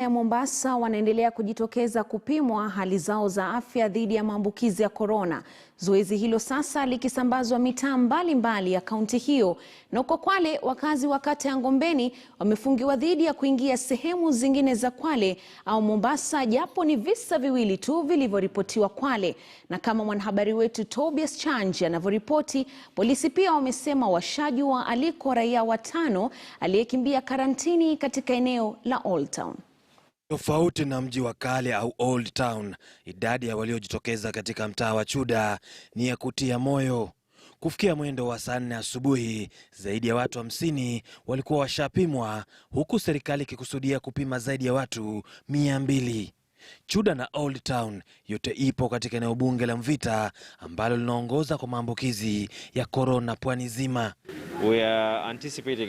ya Mombasa wanaendelea kujitokeza kupimwa hali zao za afya dhidi ya maambukizi ya korona. Zoezi hilo sasa likisambazwa mitaa mbalimbali ya kaunti hiyo. Na kwa Kwale, wakazi wa kata ya Ngombeni wamefungiwa dhidi ya kuingia sehemu zingine za Kwale au Mombasa, japo ni visa viwili tu vilivyoripotiwa Kwale. Na kama mwanahabari wetu Tobias Chanji anavyoripoti, polisi pia wamesema washajua aliko raia watano aliyekimbia karantini katika eneo la Old Town. Tofauti na mji wa kale au Old Town, idadi ya waliojitokeza katika mtaa wa Chuda ni ya kutia moyo. Kufikia mwendo wa saa 4 asubuhi, zaidi ya watu 50 walikuwa washapimwa, huku serikali ikikusudia kupima zaidi ya watu 200. Chuda na Old Town yote ipo katika eneo bunge la Mvita ambalo linaongoza kwa maambukizi ya korona pwani zima. We are anticipating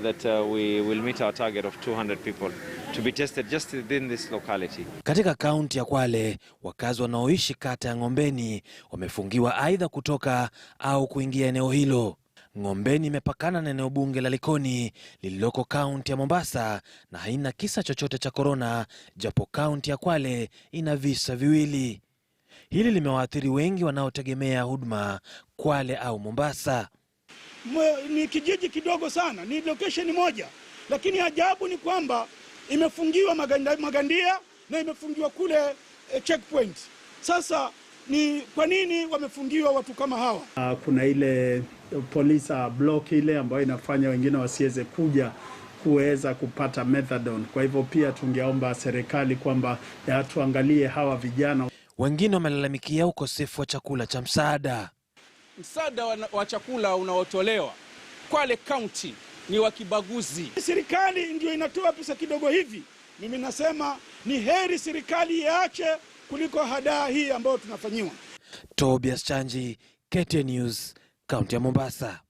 that we will meet our target of 200 people to be tested just within this locality. Katika kaunti ya Kwale, wakazi wanaoishi kata ya Ngombeni wamefungiwa aidha kutoka au kuingia eneo hilo. Ngombeni imepakana na eneo bunge la Likoni lililoko kaunti ya Mombasa na haina kisa chochote cha korona, japo kaunti ya Kwale ina visa viwili. Hili limewaathiri wengi wanaotegemea huduma Kwale au Mombasa. Ni kijiji kidogo sana, ni location moja, lakini ajabu ni kwamba imefungiwa Magandia na imefungiwa kule checkpoint. Sasa ni kwa nini wamefungiwa watu kama hawa? Kuna ile police block ile ambayo inafanya wengine wasiweze kuja kuweza kupata methadone. Kwa hivyo pia tungeomba serikali kwamba tuangalie hawa vijana. Wengine wamelalamikia ukosefu wa chakula cha msaada. Msaada wa chakula unaotolewa Kwale County ni wa kibaguzi. Serikali ndio inatoa pesa kidogo hivi. Mimi nasema ni heri serikali iache kuliko hadaa hii ambayo tunafanyiwa. Tobias Chanji, KTN News, kaunti ya Mombasa.